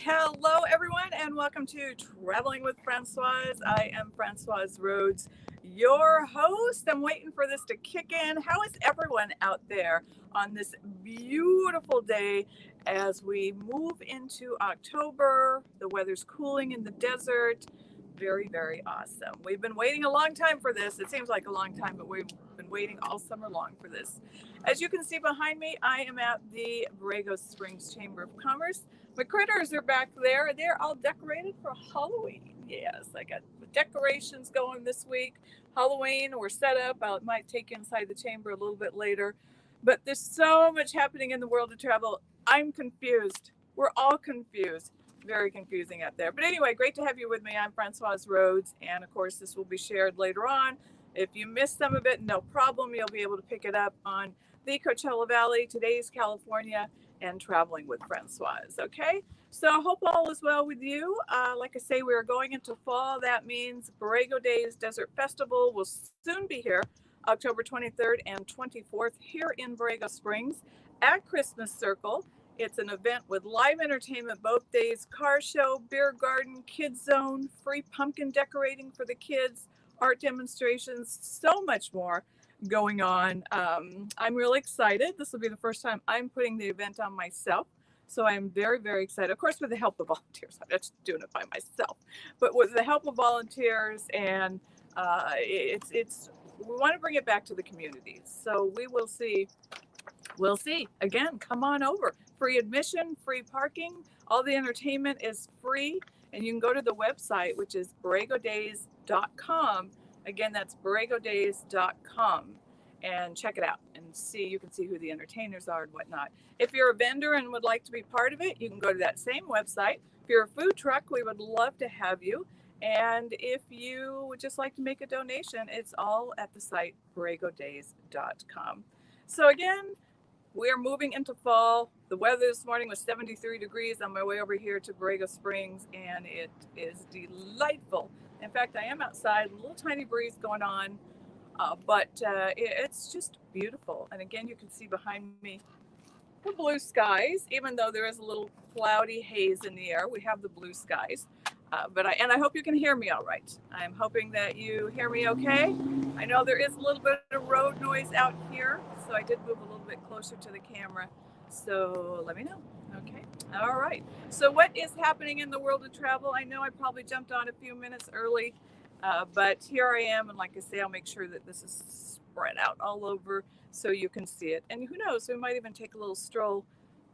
Hello, everyone, and welcome to Traveling with Francoise. I am Francoise Rhodes, your host. I'm waiting for this to kick in. How is everyone out there on this beautiful day as we move into October? The weather's cooling in the desert. Very, very awesome. We've been waiting a long time for this. It seems like a long time, but we've been waiting all summer long for this. As you can see behind me, I am at the Borrego Springs Chamber of Commerce. My critters are back there. They're all decorated for Halloween. Yes, I got the decorations going this week. Halloween, we're set up. I might take you inside the chamber a little bit later. But there's so much happening in the world of travel. I'm confused. We're all confused. Very confusing out there. But anyway, great to have you with me. I'm Francoise Rhodes. And of course, this will be shared later on. If you missed some of it, no problem. You'll be able to pick it up on the Coachella Valley, Today's California, and Traveling with Francoise. Okay, so I hope all is well with you. Like I say, we are going into fall. That means Borrego Days Desert Festival will soon be here, October 23rd and 24th, here in Borrego Springs at Christmas Circle. It's an event with live entertainment both days, car show, beer garden, kids zone, free pumpkin decorating for the kids, art demonstrations, so much more going on. I'm really excited. This will be the first time I'm putting the event on myself. So I'm very, very excited. Of course, with the help of volunteers. I'm not just doing it by myself, but with the help of volunteers, and it's we want to bring it back to the communities. So we will see. We'll see. Again, come on over. Free admission, free parking. All the entertainment is free, and you can go to the website, which is borregodays.com. Again, that's borregodays.com, and check it out and see. You can see who the entertainers are and whatnot. If you're a vendor and would like to be part of it, you can go to that same website. If you're a food truck, we would love to have you. And if you would just like to make a donation, it's all at the site borregodays.com. So again, we are moving into fall. The weather this morning was 73 degrees on my way over here to Borrego Springs, and it is delightful. In fact, I am outside, a little tiny breeze going on, but it's just beautiful. And again, you can see behind me the blue skies, even though there is a little cloudy haze in the air. We have the blue skies. I hope you can hear me all right. I'm hoping that you hear me okay. I know there is a little bit of road noise out here, so I did move a little bit closer to the camera. So let me know. Okay. All right. So what is happening in the world of travel? I know I probably jumped on a few minutes early, but here I am. And like I say, I'll make sure that this is spread out all over so you can see it. And who knows, we might even take a little stroll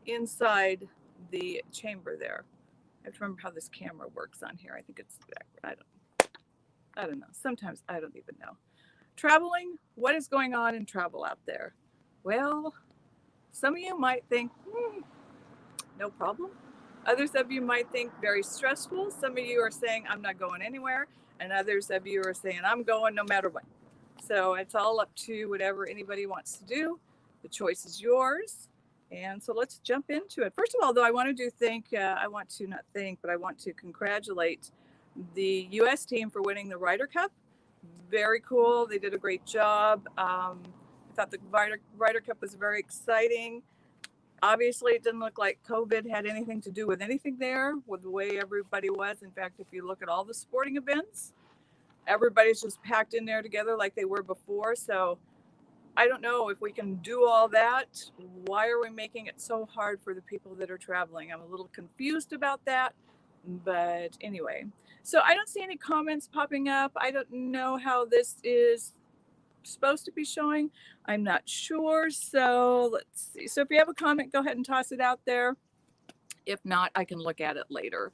inside the chamber there. I have to remember how this camera works on here. I think it's back. I don't know. Sometimes I don't even know. Traveling, what is going on in travel out there? Well, some of you might think, no problem. Others of you might think very stressful. Some of you are saying, I'm not going anywhere. And others of you are saying, I'm going no matter what. So it's all up to whatever anybody wants to do. The choice is yours. And so let's jump into it. First of all, though, I want to congratulate the U.S. team for winning the Ryder Cup. Very cool. They did a great job. I thought the Ryder Cup was very exciting. Obviously, it didn't look like COVID had anything to do with anything there, with the way everybody was. In fact, if you look at all the sporting events, everybody's just packed in there together like they were before. So I don't know if we can do all that. Why are we making it so hard for the people that are traveling? I'm a little confused about that. But anyway, so I don't see any comments popping up. I don't know how this is supposed to be showing. I'm not sure. So let's see. So if you have a comment, go ahead and toss it out there. If not, I can look at it later.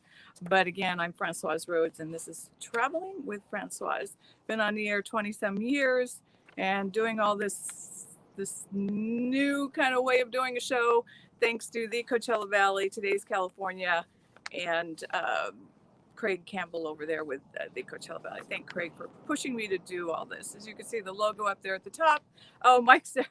But again, I'm Francoise Rhodes, and this is Traveling with Francoise. Been on the air 20-some years and doing all this new kind of way of doing a show, thanks to the Coachella Valley, Today's California, and Craig Campbell over there with the Coachella Valley. Thank Craig for pushing me to do all this. As you can see, the logo up there at the top. Oh, Mike's there.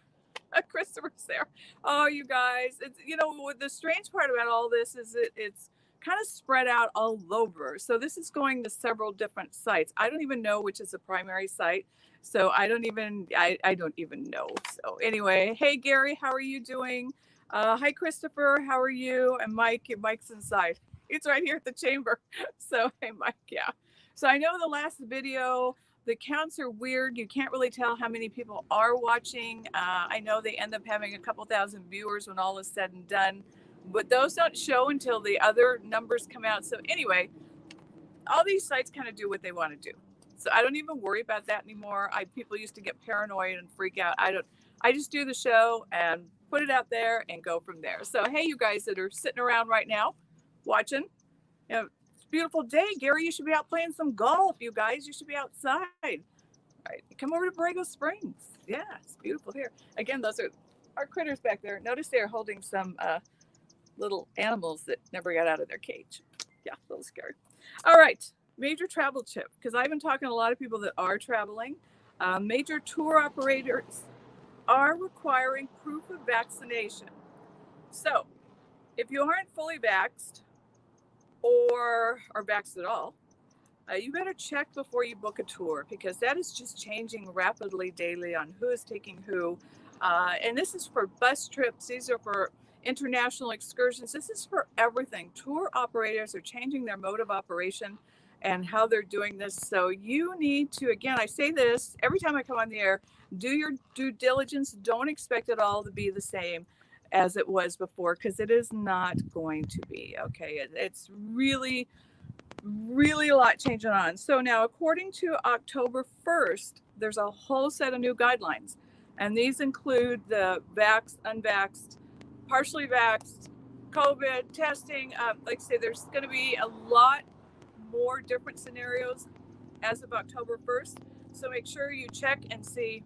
Christopher's there. Oh, you guys, it's the strange part about all this is it's kind of spread out all over. So this is going to several different sites. I don't even know which is the primary site. So I don't even know. So anyway, hey Gary, how are you doing? Hi Christopher, how are you? And Mike's inside. It's right here at the chamber. So, hey, Mike, yeah. So I know the last video, the counts are weird. You can't really tell how many people are watching. I know they end up having a couple thousand viewers when all is said and done, but those don't show until the other numbers come out. So anyway, all these sites kind of do what they want to do. So I don't even worry about that anymore. People used to get paranoid and freak out. I just do the show and put it out there and go from there. So hey, you guys that are sitting around right now watching, you know, it's a beautiful day. Gary, you should be out playing some golf. You guys, you should be outside. Right. Come over to Borrego Springs. Yeah, it's beautiful here. Again, those are our critters back there. Notice they're holding some little animals that never got out of their cage. Yeah, a little scary. All right, major travel tip, because I've been talking to a lot of people that are traveling. Major tour operators are requiring proof of vaccination. So if you aren't fully vaxxed or are vaxxed at all, you better check before you book a tour, because that is just changing rapidly daily on who is taking who. And this is for bus trips. These are for international excursions. This is for everything. Tour operators are changing their mode of operation and how they're doing this. So you need to, again, I say this every time I come on the air, do your due diligence. Don't expect it all to be the same as it was before, because it is not going to be. Okay, it's really a lot changing on. So now, according to October 1st, there's a whole set of new guidelines. And these include the vaxxed, unvaxxed, partially vaxxed, COVID testing. Like I say, there's going to be a lot more different scenarios as of October 1st. So make sure you check and see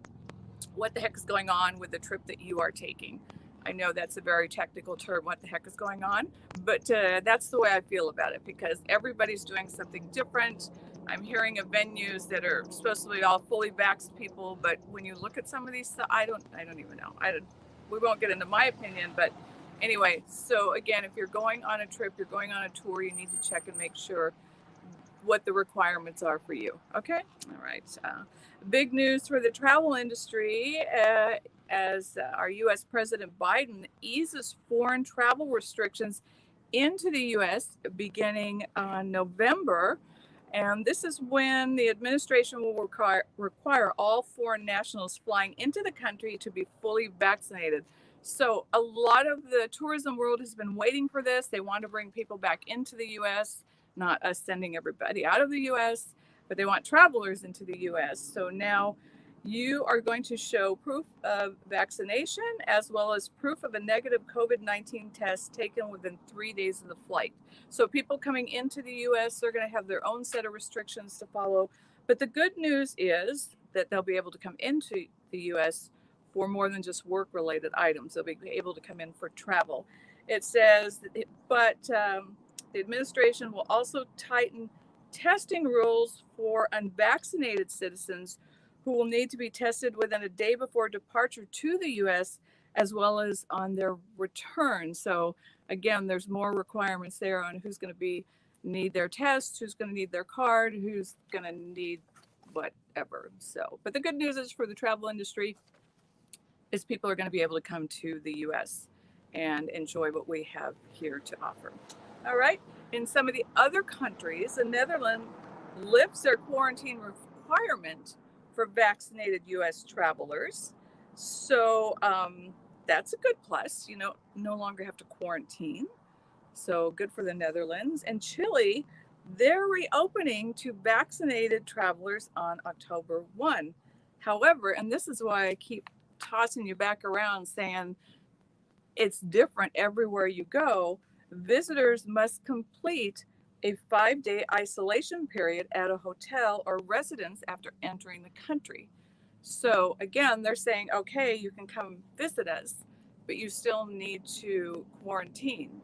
what the heck is going on with the trip that you are taking. I know that's a very technical term, what the heck is going on, but that's the way I feel about it, because everybody's doing something different. I'm hearing of venues that are supposed to be all fully vaxxed people, but when you look at some of these, I don't even know. We won't get into my opinion, but anyway. So again, if you're going on a trip, you're going on a tour, you need to check and make sure what the requirements are for you. Okay. All right. Big news for the travel industry, as our U.S. President Biden eases foreign travel restrictions into the U.S. beginning on November. And this is when the administration will require all foreign nationals flying into the country to be fully vaccinated. So a lot of the tourism world has been waiting for this. They want to bring people back into the U.S., not us sending everybody out of the U.S., but they want travelers into the U.S. So now you are going to show proof of vaccination as well as proof of a negative COVID-19 test taken within 3 days of the flight. So people coming into the U.S. are going to have their own set of restrictions to follow. But the good news is that they'll be able to come into the U.S. for more than just work-related items. They'll be able to come in for travel. It says, but the administration will also tighten testing rules for unvaccinated citizens who will need to be tested within a day before departure to the U.S. as well as on their return. So again, there's more requirements there on who's going to need their test, who's going to need their card, who's going to need whatever. So, but the good news is for the travel industry is people are going to be able to come to the U.S. and enjoy what we have here to offer. All right. In some of the other countries, the Netherlands lifts their quarantine requirement for vaccinated U.S. travelers. So that's a good plus. You know, no longer have to quarantine. So good for the Netherlands. And Chile, they're reopening to vaccinated travelers on October 1. However, and this is why I keep tossing you back around saying it's different everywhere you go, visitors must complete a 5-day isolation period at a hotel or residence after entering the country. So again, they're saying, okay, you can come visit us, but you still need to quarantine.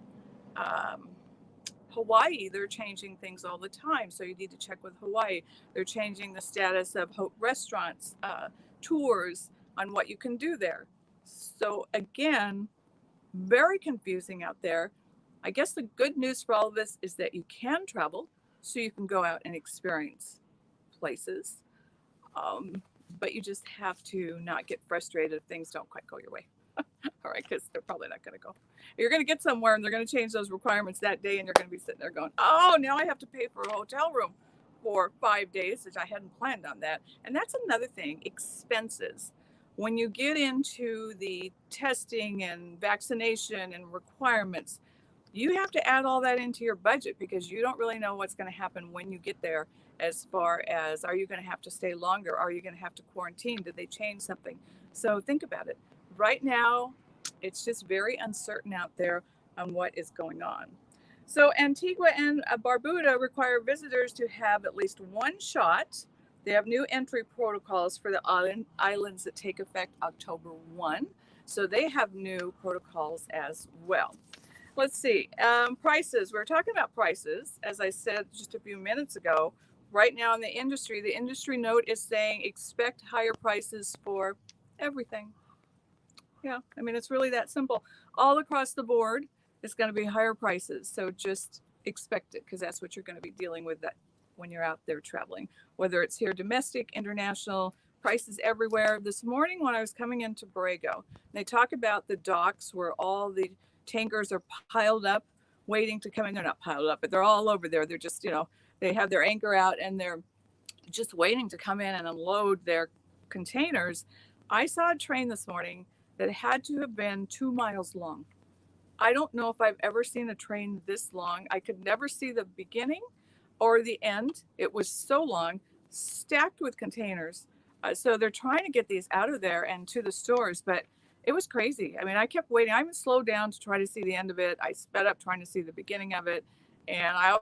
Hawaii, they're changing things all the time. So you need to check with Hawaii. They're changing the status of restaurants, tours on what you can do there. So again, very confusing out there. I guess the good news for all of this is that you can travel, so you can go out and experience places. But you just have to not get frustrated if things don't quite go your way. All right, because they're probably not going to go. You're going to get somewhere and they're going to change those requirements that day, and you're going to be sitting there going, oh, now I have to pay for a hotel room for 5 days, which I hadn't planned on that. And that's another thing, expenses. When you get into the testing and vaccination and requirements, you have to add all that into your budget because you don't really know what's going to happen when you get there, as far as, are you going to have to stay longer? Are you going to have to quarantine? Did they change something? So think about it. Right now, it's just very uncertain out there on what is going on. So Antigua and Barbuda require visitors to have at least one shot. They have new entry protocols for the islands that take effect October 1. So they have new protocols as well. Let's see. Prices. We're talking about prices. As I said just a few minutes ago, right now in the industry note is saying expect higher prices for everything. Yeah, I mean, it's really that simple. All across the board, it's going to be higher prices. So just expect it because that's what you're going to be dealing with that when you're out there traveling, whether it's here domestic, international, prices everywhere. This morning when I was coming into Borrego, they talk about the docks where all the tankers are piled up, waiting to come in. They're not piled up, but they're all over there. They're just, they have their anchor out and they're just waiting to come in and unload their containers. I saw a train this morning that had to have been 2 miles long. I don't know if I've ever seen a train this long. I could never see the beginning or the end. It was so long, stacked with containers. So they're trying to get these out of there and to the stores, but it was crazy. I mean, I kept waiting. I even slowed down to try to see the end of it. I sped up trying to see the beginning of it. And I